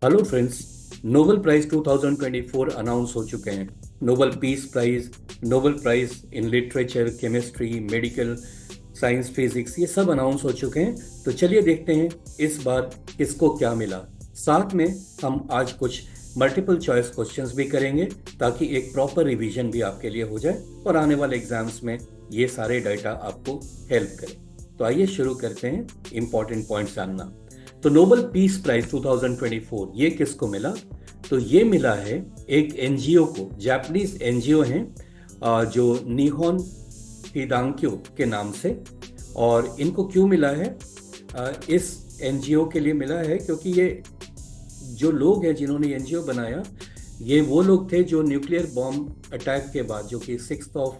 Hello friends. Nobel prize 2024 announce हो चुके हैं। Nobel peace prize, Nobel prize in literature, chemistry, medical science, physics, ये सब announce हो चुके हैं। तो चलिए देखते हैं इस बार किसको क्या मिला। साथ में हम आज कुछ मल्टीपल चॉइस क्वेश्चंस भी करेंगे ताकि एक प्रॉपर रिवीजन भी आपके लिए हो जाए और आने वाले एग्जाम्स में ये सारे डाटा आपको हेल्प करें। तो आइए शुरू करते हैं इंपॉर्टेंट पॉइंट्स जानना। तो नोबेल पीस प्राइज 2024 ये किसको मिला? तो ये मिला है एक एनजीओ को, जापानीज एनजीओ हैं जो निहोन हिदांक्यो के नाम से। और इनको क्यों मिला है? इस एनजीओ के लिए मिला है क्योंकि ये जो लोग हैं जिन्होंने एनजीओ बनाया, ये वो लोग थे जो न्यूक्लियर बॉम्ब अटैक के बाद, जो कि 6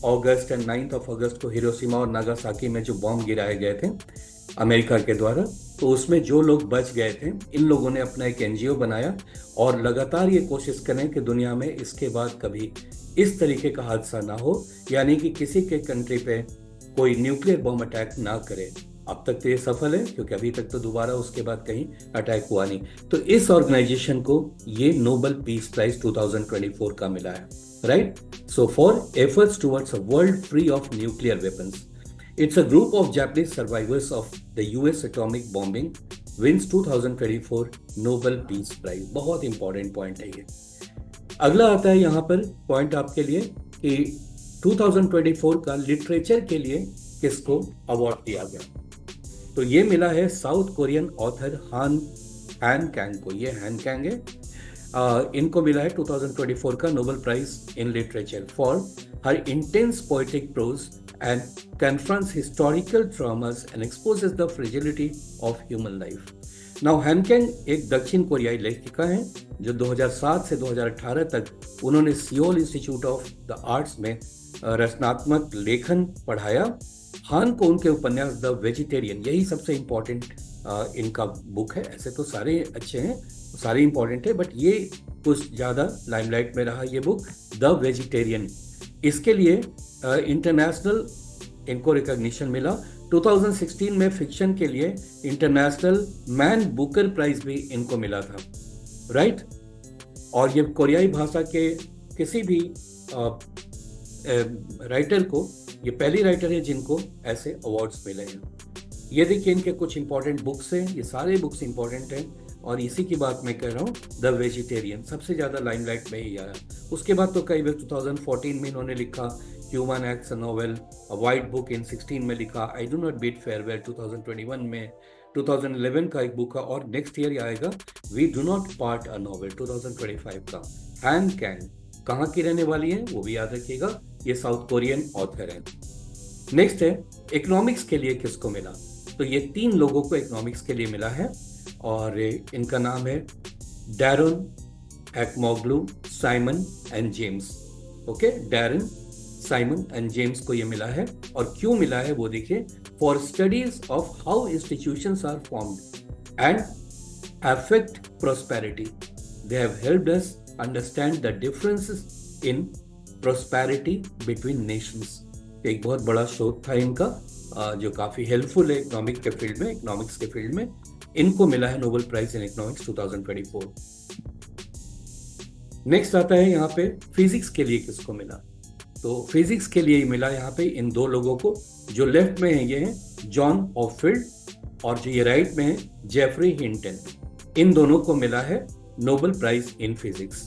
अगस्त और 9 अगस्त को हिरोशिमा और नागासाकी में जो बॉम्ब गिराए गए थे अमेरिका के द्वारा, तो उसमें जो लोग बच गए थे, इन लोगों ने अपना एक एनजीओ बनाया और लगातार ये कोशिश करें कि दुनिया में इसके बाद कभी इस तरीके का हादसा ना हो, यानी कि किसी के कंट्री पे कोई न्यूक्लियर बॉम्ब अटैक ना करे। अब तक तो ये सफल है क्योंकि अभी तक तो दोबारा उसके बाद कहीं अटैक हुआ नहीं। तो इस ऑर्गेनाइजेशन को ये नोबेल पीस प्राइज 2024 का मिला है, right? So for efforts towards a world free of nuclear weapons, it's a group of Japanese survivors of the US atomic bombing wins 2024 Nobel Peace Prize। बहुत इंपॉर्टेंट पॉइंट है ये। अगला आता है यहाँ पर पॉइंट आपके लिए कि 2024 का लिटरेचर के लिए किसको अवार्ड दिया गया। तो ये मिला है south Korean author Han Kang को। ये Han Kang है, इनको मिला है 2024 का Nobel prize in literature for her intense poetic prose and confronts historical traumas and exposes the fragility of human life। Now Han Kang एक दक्षिण कोरियाई लेखिका हैं जो 2007 से 2018 तक उन्होंने Seoul institute of the arts में रचनात्मक लेखन पढ़ाया। हान को उनके उपन्यास द वेजिटेरियन, यही सबसे इम्पोर्टेंट इनका बुक है। ऐसे तो सारे अच्छे हैं, सारे इम्पोर्टेंट है, बट ये कुछ ज़्यादा लाइमलाइट में रहा ये बुक, द वेजिटेरियन। इसके लिए इंटरनेशनल इनको रिकॉग्निशन मिला। 2016 में फिक्शन के लिए इंटरनेशनल मैन बुकर प्राइज भी इनको मिला था, राइट? और ये कोरियाई भाषा के किसी भी राइटर को, ये पहली राइटर है जिनको ऐसे अवार्ड्स मिले हैं। ये देखिए इनके कुछ इंपॉर्टेंट बुक्स हैं, ये सारे बुक्स इंपॉर्टेंट हैं और इसी की बात मैं कर रहा हूँ। द वेजिटेरियन सबसे ज़्यादा लाइमलाइट में ही आया। उसके बाद तो कई बार 2014 में इन्होंने लिखा human acts a novel, white book in 16 में लिखा, I do not beat farewell 2021 में, 2011 का एक बुक है और नेक्स्ट ईयर आएगा we do not part a novel 2025 का। Han Kang कहाँ की रहने वाली है वो भी याद रखिएगा, ये साउथ कोरियन ऑथर है। नेक्स्ट है इकोनॉमिक्स के लिए किसको मिला? तो ये 3 लोगों को इकोनॉमिक्स के लिए मिला है और इनका नाम है Daron Acemoglu, Simon and James. Okay, Daron, Simon and James को ये मिला है। और क्यों मिला है वो देखिए, for studies of how institutions are formed and affect prosperity, they have helped us understand the differences in prosperity between nations. एक बहुत बड़ा शोध था इनका जो काफी हेल्पफुल है इकोनॉमिक के फील्ड में, इकोनॉमिक्स के फील्ड में। इनको मिला है Nobel prize in economics 2024। Next आता है यहाँ पे फिजिक्स के लिए किसको मिला? तो फिजिक्स के लिए मिला यहाँ पे इन 2 लोगों को। जो लेफ्ट में है ये हैं जॉन हॉपफील्ड और जो ये राइट में है जेफरी हिंटन। इन दोनों को मिला है Nobel prize in physics.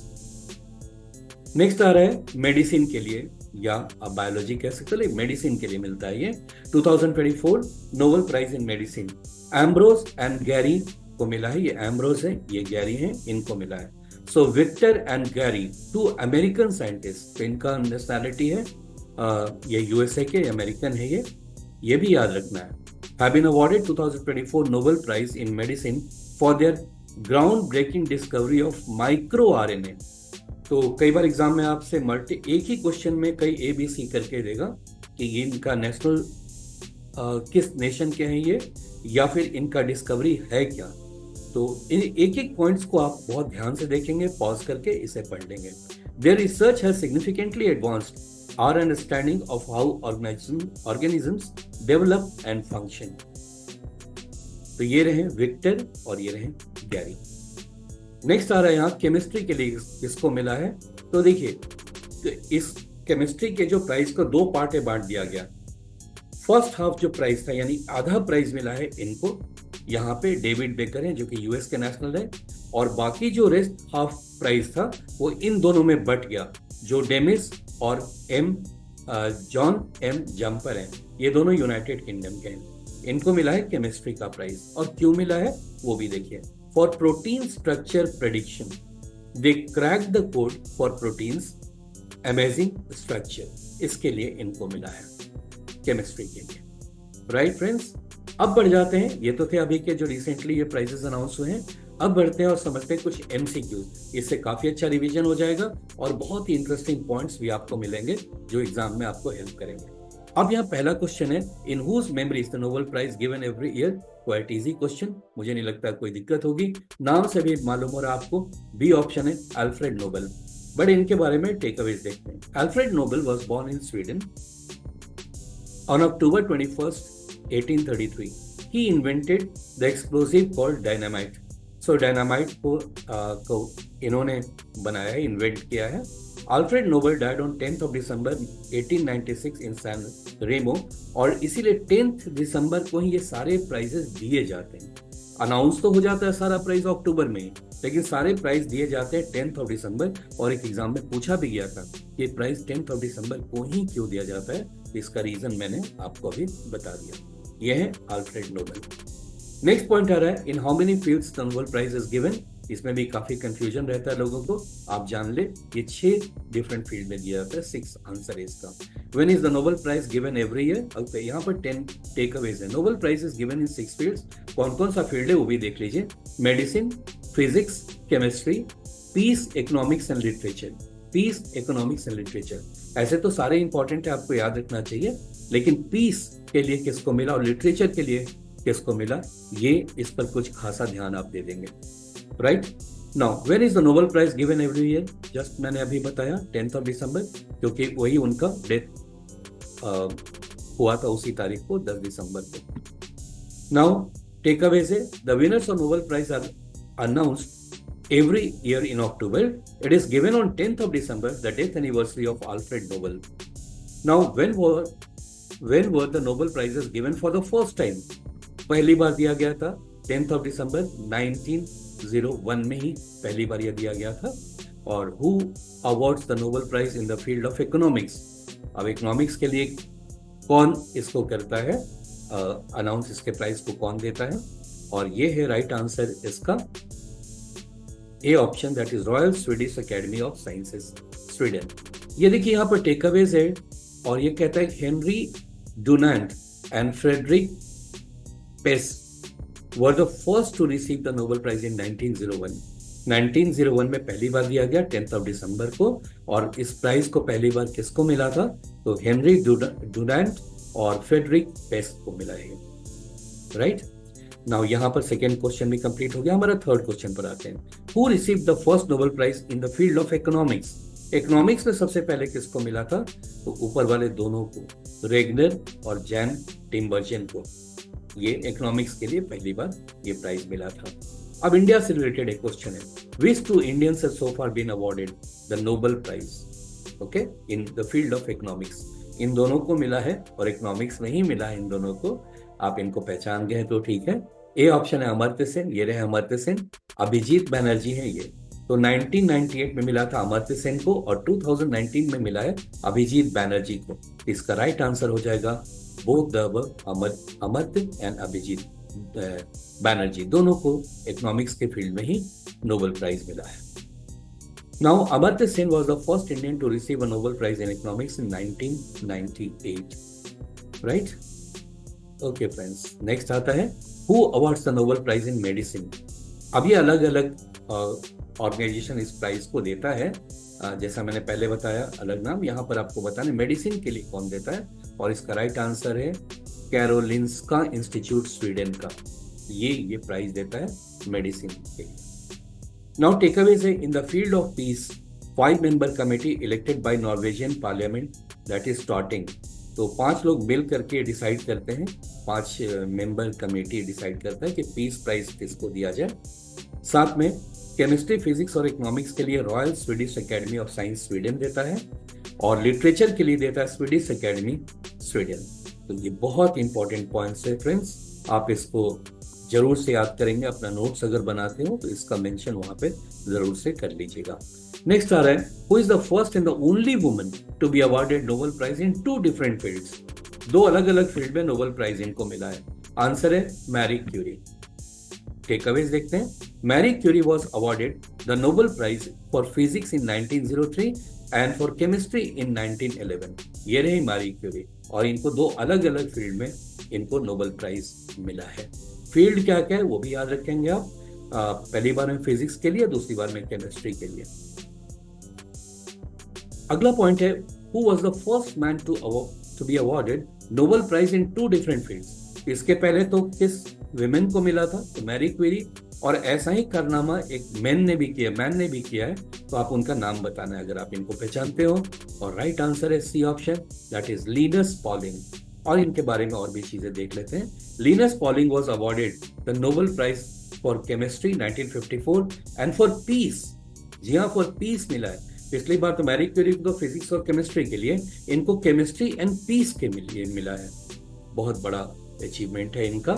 Next आ रहा है मेडिसिन के लिए, या आप बायोलॉजी कह सकते हो, मेडिसिन के लिए मिलता है ये 2024 Nobel prize in medicine. Ambros and Gary को मिला है। ये एम्ब्रोज है, ये गैरी है, इनको मिला है। So Victor and Gary 2 American scientist, तो इनका नेशनैलिटी है ये यूएसए के, अमेरिकन है ये भी याद रखना है। Have been awarded 2024 Nobel prize in medicine for their ground breaking discovery of micro RNA. तो कई बार एग्जाम में आपसे एक ही क्वेश्चन में कई ABC करके देगा कि इनका नेशनल किस नेशन के हैं ये, या फिर इनका डिस्कवरी है क्या। तो इन एक पॉइंट्स को आप बहुत ध्यान से देखेंगे, पॉज करके इसे पढ़ लेंगे। Their research has significantly advanced our understanding of how organisms develop and function. तो ये रहे विक्टर और ये रहे गैरी। नेक्स्ट आ रहा है यहाँ केमिस्ट्री के लिए किसको मिला है। तो देखिए, तो इस केमिस्ट्री के जो प्राइस को दो पार्ट में बांट दिया गया। फर्स्ट हाफ जो प्राइस था यानी आधा प्राइस मिला है इनको, यहाँ पे डेविड बेकर है जो कि यूएस के नेशनल है, और बाकी जो रेस्ट हाफ प्राइस था वो इन दोनों में बट गया, जो डेमिस और जॉन एम जम्पर हैं, ये दोनों यूनाइटेड किंगडम के हैं। इनको मिला है केमिस्ट्री का प्राइस, और क्यों मिला है वो भी देखिए। For protein structure prediction they crack the code for proteins amazing structure, इसके लिए इनको मिला है केमिस्ट्री के लिए। राइट फ्रेंड्स, अब बढ़ जाते हैं, ये तो थे अभी के जो रिसेंटली ये प्राइजेस अनाउंस हुए हैं। अब बढ़ते हैं और समझते हैं कुछ एमसीक्यूज, इससे काफी अच्छा रिवीजन हो जाएगा और बहुत ही इंटरेस्टिंग पॉइंट्स भी आपको मिलेंगे जो एग्जाम में आपको हेल्प करेंगे। अब यहाँ पहला क्वेश्चन है, in whose memory is the Nobel prize given every year. Quite easy question, मुझे नहीं लगता कोई दिक्कत होगी, नाम से भी मालूम हो रहा है आपको। बी ऑप्शन है अल्फ्रेड नोबेल। बट इनके बारे में टेक अवेज देखते हैं। Alfred Nobel was born in Sweden on October 21st, 1833. He invented the explosive called dynamite. So dynamite को इन्होंने बनाया है, इन्वेंट किया है। Alfred Nobel died on 10th of December 1896 in San Remo, और इसीलिए 10th दिसंबर को ही ये सारे प्राइजेस दिए जाते हैं। अनाउंस तो हो जाता है सारा प्राइज अक्टूबर में, लेकिन सारे प्राइज दिए जाते हैं 10th ऑफ दिसंबर। और एक एग्जाम में पूछा भी गया था कि प्राइज 10th ऑफ दिसंबर को ही क्यों दिया जाता है, इसका रीजन मैंने आपको अभी बता दिया। यह है अल्फ्रेड नोबेल। नेक्स्ट पॉइंट आ रहा है, in how many fields the Nobel prize is given. इसमें भी काफी कंफ्यूजन रहता है लोगों को, आप जान ले ये 6 डिफरेंट फील्ड में दिया जाता है। 6 आंसर है इसका। When is the Nobel prize given every year. अब यहाँ पर 10 टेक अवेज है। Nobel prize is given in 6 fields. कौन कौन सा फील्ड है वो भी देख लीजिए। Medicine, physics, chemistry, peace, economics and literature. Peace, economics and literature, ऐसे तो सारे इंपॉर्टेंट है, आपको याद रखना चाहिए, लेकिन पीस के लिए किसको मिला और लिटरेचर के लिए किसको मिला, ये इस पर कुछ खासा ध्यान आप दे देंगे। Right now, when is the Nobel prize given every year. Just मैंने अभी बताया 10th ऑफ दिसंबर, क्योंकि वही उनका डेथ हुआ था उसी तारीख को, 10 दिसंबर को। नाउ टेक अवेज है, the winners of Nobel prize are announced every year in October. It is given on 10th of December, the death anniversary of Alfred Nobel. Now, when were the Nobel Prizes given for the first time? पहली बार दिया गया था 10th of December 1901 में ही पहली बार यह दिया गया था। और who awards the Nobel Prize in the field of economics? अब इकोनॉमिक्स के लिए कौन इसको करता है, अनाउंस इसके प्राइस को कौन देता है, और ये है राइट आंसर इसका A option, that is royal Swedish academy of sciences Sweden. ये देखिए यहाँ पर टेकअवेज है, और ये कहता है Henry Dunant and Frederic Passy were the first to receive the Nobel prize in 1901। 1901 में पहली बार दिया गया 10th ऑफ दिसंबर को, और इस प्राइज को पहली बार किसको मिला था, तो हेनरी डुनांट और फ्रेडरिक पेस को मिला है। राइट नाउ, यहाँ पर सेकेंड क्वेश्चन भी कंप्लीट हो गया। हमारा थर्ड क्वेश्चन पर आते हैं। Who received the first Nobel prize in the field of economics. Economics में सबसे पहले किसको मिला था, तो ऊपर वाले दोनों को, रेगनर और जैन टिम्बर्जन को। ये इकोनॉमिक्स के लिए पहली बार ये प्राइज मिला था। अब इंडिया से रिलेटेड एक क्वेश्चन है, which two Indians have so far been awarded the Nobel prize, okay, in the field of economics. इन दोनों को मिला है और इकोनॉमिक्स में ही मिला है इन दोनों को। आप इनको पहचान गए तो ठीक है। ए ऑप्शन है अमर्त्य सेन, ये रहे अमर्त्य सेन। अभिजीत बैनर्जी हैं ये, तो 1998 में मिला था अमर्त्य सेन को, और 2019 में मिला है अभिजीत बैनर्जी को। इसका राइट आंसर हो जाएगा both the Amartya and Abhijit Banerjee, दोनों को इकोनॉमिक्स के फील्ड में ही नोबेल प्राइज मिला है। Now, Amartya Sen was the first Indian to receive a Nobel prize in economics in 1998। Right, okay friends, next आता है who awards the Nobel prize in medicine. अब ये अलग अलग ऑर्गेनाइजेशन इस प्राइज को देता है, जैसा मैंने पहले बताया अलग नाम, यहाँ पर आपको बताना मेडिसिन के लिए कौन देता है, और इसका राइट आंसर है कैरोलिंस्का इंस्टीट्यूट स्वीडन का, ये प्राइज देता है मेडिसिन के लिए। नाउ टेकअवेज है, इन the field of piece 5 member committee elected by Norwegian parliament that is starting. तो 5 लोग मिल करके डिसाइड करते हैं 5 मेंबर कमेटी डिसाइड करता है कि पीस प्राइज किसको दिया जाए। साथ में केमिस्ट्री, फिजिक्स और इकोनॉमिक्स के लिए royal Swedish academy of science Sweden देता है, और लिटरेचर के लिए देता है स्वीडिश एकेडमी स्वीडन। तो ये बहुत इंपॉर्टेंट पॉइंट्स है फ्रेंड्स, आप इसको जरूर से याद करेंगे। अपना नोट्स अगर बनाते हो तो इसका मेंशन वहां पे जरूर से कर लीजिएगा। नेक्स्ट आ रहा है, who is the first and the only woman to be awarded Nobel prize in 2 different fields. 2 अलग अलग फील्ड में नोबेल प्राइज इनको मिला है। आंसर है मैरी क्यूरी। टेकअवेज देखते हैं। Marie Curie was awarded the Nobel prize for physics in 1903 and for chemistry in 1911। ये रही मैरी क्यूरी, और इनको 2 अलग अलग फील्ड में इनको नोबेल प्राइज मिला है। फील्ड क्या क्या है वो भी याद रखेंगे आप। पहली बार में फिजिक्स के लिए, दूसरी बार में केमिस्ट्री के लिए। अगला पॉइंट है, who was the first man to be awarded Nobel prize in 2 different fields. इसके पहले तो किस विमेन को मिला था, तो मैरी क्यूरी, और ऐसा ही कारनामा एक मैन ने भी किया है। तो आप उनका नाम बताना है अगर आप इनको पहचानते हो। और राइट आंसर है C option, that is Linus Pauling. और इनके बारे में और भी चीजें देख लेते हैं। Linus Pauling was awarded the Nobel prize for chemistry 1954 and for peace. जी हाँ, फॉर पीस मिला है। पिछली बार तो मैरी क्यूरी को फिजिक्स और केमिस्ट्री के लिए, इनको केमिस्ट्री एंड पीस के लिए मिला है। बहुत बड़ा अचीवमेंट है इनका।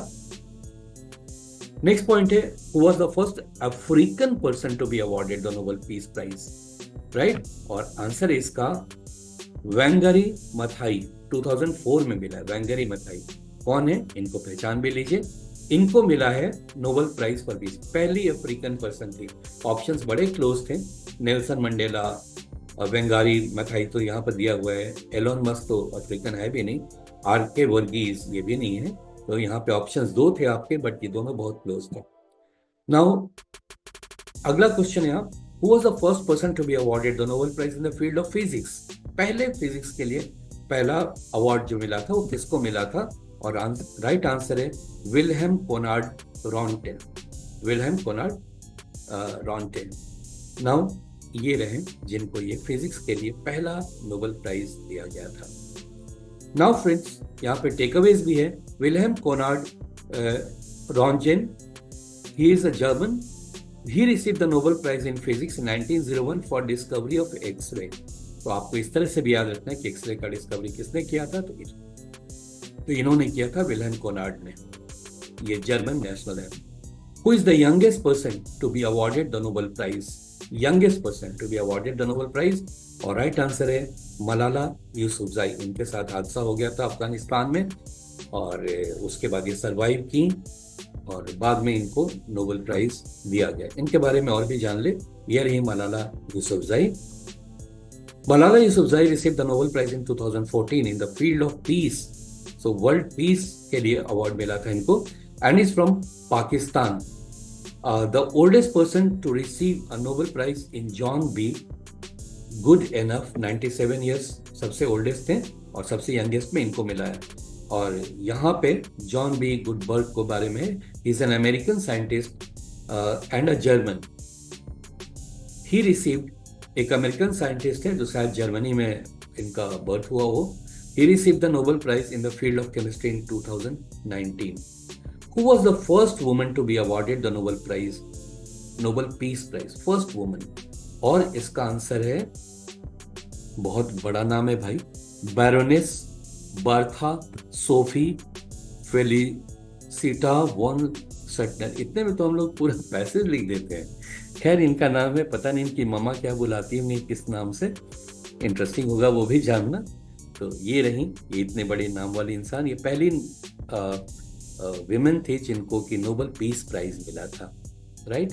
नेक्स्ट पॉइंट है, who was the first African person to be awarded the Nobel peace prize, right. और आंसर है इसका वेंगरी मथाई। 2004 में मिला है वेंगरी मथाई। कौन है, इनको पहचान भी लीजिए। इनको मिला है नोबेल प्राइज फॉर पीस, पहली अफ्रीकन पर्सन थी। ऑप्शंस बड़े क्लोज थे, नेल्सन मंडेला और वेंगारी मथाई तो यहाँ पर दिया हुआ है। एलोन मस्क तो अफ्रीकन है भी नहीं, आर.के. वर्गीस ये भी नहीं है। तो यहाँ पे ऑप्शंस 2 थे आपके, बट ये दोनों बहुत क्लोज थे। नाउ अगला क्वेश्चन है, who was the first person to be awarded the Nobel prize in the field of physics. पहले फिजिक्स के लिए पहला अवार्ड जो मिला था वो किसको मिला था, और राइट आंसर है Wilhelm Conrad Roentgen. Wilhelm Conrad Roentgen. Now ये रहे जिनको ये फिजिक्स के लिए पहला नोबेल प्राइज दिया गया था। नाउ फ्रेंड्स, यहाँ पे टेकअवेज भी है। Wilhelm Conrad Roentgen, he is a German. He received the Nobel Prize in Physics in 1901 for discovery of X-ray। तो आपको इस तरह से भी याद रखना है कि एक्सरे का डिस्कवरी किसने किया था, तो इन्होंने किया था विल्हेम कोनार्ड ने। ये जर्मन नेशनल है। Who is the youngest person to be awarded the Nobel Prize? Youngest person to be awarded the Nobel Prize, और राइट आंसर है मलाला यूसुफजाई। इनके साथ हादसा हो गया था अफगानिस्तान में, और उसके बाद ये सरवाइव की, और बाद में इनको नोबेल प्राइज दिया गया। इनके बारे में और भी जान ले। ये रही Malala Yousafzai. Malala Yousafzai receive the Nobel prize in 2014 in the field of peace. So world peace के लिए अवार्ड मिला था इनको, and is from Pakistan. The oldest person to receive a Nobel prize in John B Goodenough, 97 years सबसे oldest थे, और सबसे youngest में इनको मिला है। और यहाँ पे जॉन बी गुडबर्ग को बारे में, he is an American scientist and a German. He received, एक अमेरिकन साइंटिस्ट है जो शायद जर्मनी में इनका बर्थ हुआ हो। He received the Nobel prize in the field of chemistry in 2019। Who was the first woman to be awarded the Nobel prize, Nobel peace prize, first woman. और इसका answer है, बहुत बड़ा नाम है भाई, Baroness Bertha Sophie Felicita von Suttner. इतने में तो हम लोग पूरा पैसेज लिख देते हैं। खैर, इनका नाम है, पता नहीं इनकी मम्मा क्या बुलाती है, किस नाम से। इंटरेस्टिंग होगा वो भी जानना। तो ये रही, ये इतने बड़े नाम वाली इंसान, ये पहली विमेन थी जिनको कि नोबेल पीस प्राइज मिला था, right.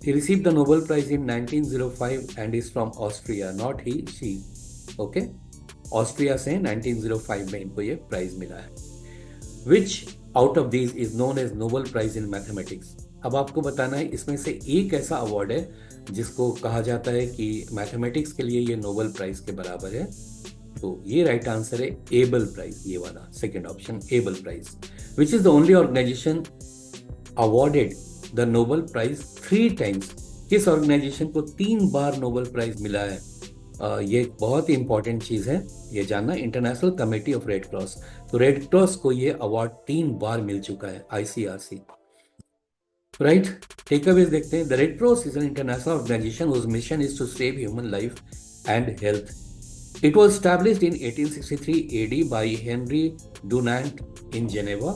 He received the Nobel Prize in 1905 and is from Austria, not he, she. Okay? Austria से 1905 में इनको ये प्राइज मिला है। Which out of these is known as Nobel Prize in Mathematics? अब आपको बताना है इसमें से एक ऐसा अवार्ड है जिसको कहा जाता है कि मैथमेटिक्स के लिए ये नोबेल प्राइज के बराबर है। तो ये राइट आंसर है एबल प्राइज, ये वाला second option, Abel prize. Which is the only organisation awarded the Nobel prize 3 times? किस ऑर्गेनाइजेशन को 3 बार नोबेल प्राइज मिला है? ये एक बहुत ही इंपॉर्टेंट चीज़ है ये जानना, international committee of red cross. तो रेड क्रॉस को ये अवार्ड 3 बार मिल चुका है, ICRC। राइट, टेकअवेज देखते हैं। The red cross is an international organisation whose mission is to save human life and health. It was established in 1863 AD by Henry Dunant in Geneva.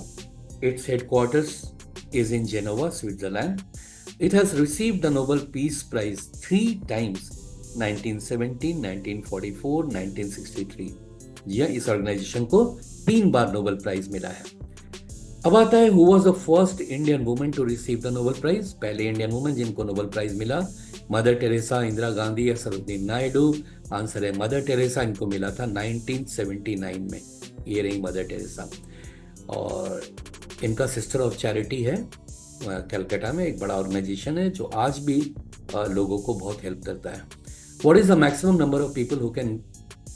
Its headquarters is in Geneva, Switzerland. It has received the Nobel Peace Prize 3 times, 1917, 1944, 1963. जी हाँ, इस organisation को 3 बार Nobel prize मिला है। अब आता है who was the first Indian woman to receive the Nobel prize. पहले Indian woman जिनको नोबेल प्राइज मिला, मदर टेरेसा, इंदिरा गांधी या सरोजिनी नायडू। आंसर है मदर टेरेसा, इनको मिला था 1979 में। ये रही मदर टेरेसा, और इनका सिस्टर ऑफ चैरिटी है कलकत्ता में, एक बड़ा ऑर्गेनाइजेशन है जो आज भी लोगों को बहुत हेल्प करता है। What is the maximum number of people who can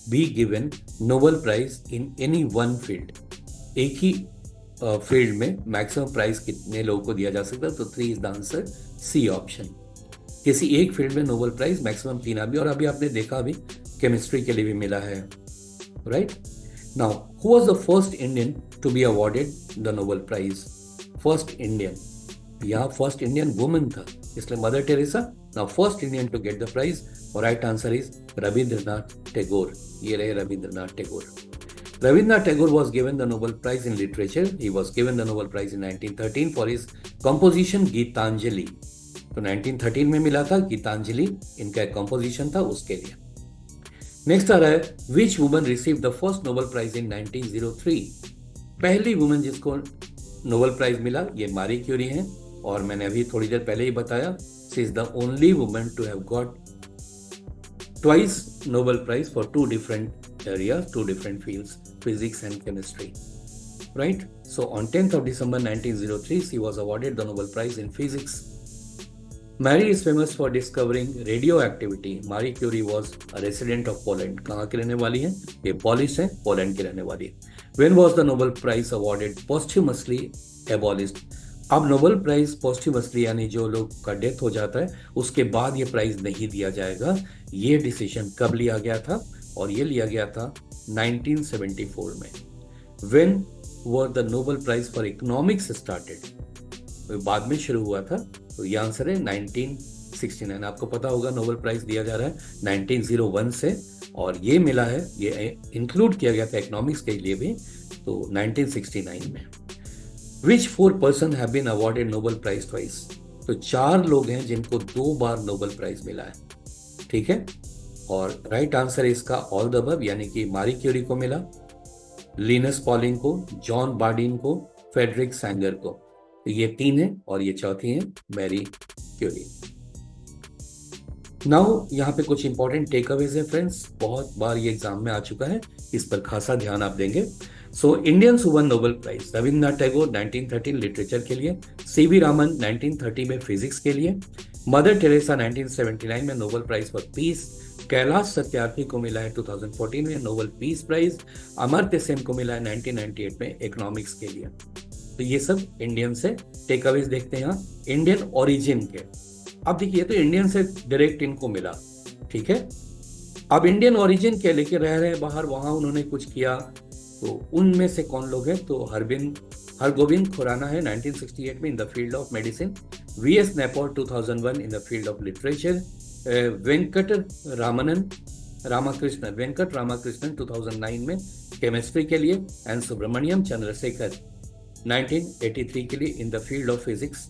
be given Nobel prize in any one field. एक ही फील्ड में मैक्सिमम प्राइज कितने लोगों को दिया जा सकता है? तो 3 is the answer, C option. किसी एक फील्ड में नोबेल प्राइज मैक्सिमम 3 अभी, और अभी आपने देखा भी केमिस्ट्री के लिए भी मिला है। Right now, who was the first Indian to be awarded the Nobel prize? First Indian, यहाँ फर्स्ट इंडियन वुमन था, इसलिए Mother Teresa. Now first Indian to get the prize, और right answer is Rabindranath Tagore. ये रहे Rabindranath Tagore. Rabindranath Tagore was given the Nobel Prize in Literature. He was given the Nobel Prize in 1913 for his composition Geetanjali. तो 1913 में मिला था गीतांजलि, इनका एक composition था उसके लिए। नेक्स्ट आ रहा है, which woman receive the first Nobel prize in 1903? पहली वुमन जिसको नोबेल प्राइज मिला ये मारी क्यूरी हैं, और मैंने अभी थोड़ी देर पहले ही बताया, she is the only woman to have got twice Nobel prize for 2 different areas, 2 different fields, physics and chemistry. Right? So on 10th of December 1903, she was awarded the Nobel Prize in Physics. Marie is famous for discovering radioactivity. Marie Curie was a resident of Poland. कहाँ की रहने वाली है? ये Polish है, Poland की रहने वाली है। When was the Nobel Prize awarded posthumously abolished? अब नोबेल प्राइज पोस्ट्यूमसली, यानी जो लोग का डेथ हो जाता है उसके बाद ये प्राइज नहीं दिया जाएगा। ये डिसीजन कब लिया गया था? और ये लिया गया था 1974 में। When were the Nobel Prize for Economics started? बाद में शुरू हुआ था, तो ये आंसर है 1969। आपको पता होगा नोबेल प्राइज दिया जा रहा है 1901 से, और ये मिला है, ये इंक्लूड किया गया था इकोनॉमिक्स के लिए भी, तो 1969 में। Which 4 person have been awarded Nobel Prize twice? तो 4 लोग हैं जिनको 2 बार नोबेल प्राइज मिला है। ठीक है, और राइट आंसर है इसका ऑल द अबव, यानी कि मारी क्यूरी को मिला, लिनस पॉलिंग को, जॉन बार्डिन को, फ्रेडरिक सैंगर को। तो ये 3 है, और ये चौथी है मैरी क्यूरी। नाउ यहाँ पे कुछ इंपॉर्टेंट टेकअवेज है फ्रेंड्स, बहुत बार ये एग्जाम में आ चुका है, इस पर खासा ध्यान आप देंगे। So Indians who won Nobel prize, Rabindranath Tagore 1913 literature के लिए, सीवी रामन 1930 में फिजिक्स के लिए, मदर टेरेसा 1979 में Nobel prize for peace, Kailash Satyarthi को मिला है 2014 में Nobel peace prize, Amartya Sen को मिला है 1998 में इकोनॉमिक्स के लिए। तो ये सब इंडियन से टेकअवेज देखते हैं यहाँ इंडियन ओरिजिन के। अब देखिए, तो इंडियन से डायरेक्ट इनको मिला, ठीक है। अब इंडियन ओरिजिन के लेके रह रहे बाहर, वहां उन्होंने कुछ किया, तो उनमें से कौन लोग हैं? तो हरगोविंद खुराना है 1968 में in the field of medicine, VS Naipaul 2001 in the field of literature, Venkat Ramakrishnan 2009 में केमिस्ट्री के लिए, एंड सुब्रमण्यम चंद्रशेखर 1983 के लिए इन द फील्ड ऑफ फिजिक्स,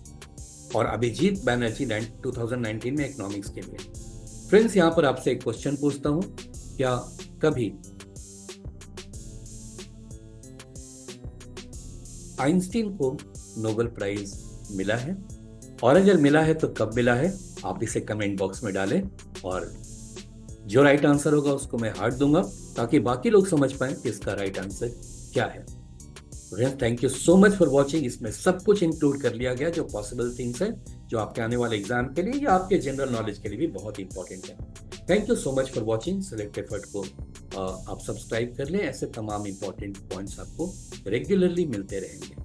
और अभिजीत बैनर्जी 2019 में इकोनॉमिक्स के लिए। फ्रेंड्स, यहाँ पर आपसे एक क्वेश्चन पूछता हूँ, क्या कभी आइंस्टीन को नोबेल प्राइज मिला है? और अगर मिला है तो कब मिला है? आप इसे कमेंट बॉक्स में डालें, और जो राइट आंसर होगा उसको मैं हार्ट दूंगा, ताकि बाकी लोग समझ पाएं कि इसका राइट आंसर क्या है। Thank you so much for watching. इसमें सब कुछ इंक्लूड कर लिया गया जो पॉसिबल थिंग्स है, जो आपके आने वाले एग्जाम के लिए या आपके जनरल नॉलेज के लिए भी बहुत इंपॉर्टेंट है। Thank you so much for watching. Select effort को आप सब्सक्राइब कर लें, ऐसे तमाम इंपॉर्टेंट पॉइंट्स आपको रेगुलरली मिलते रहेंगे।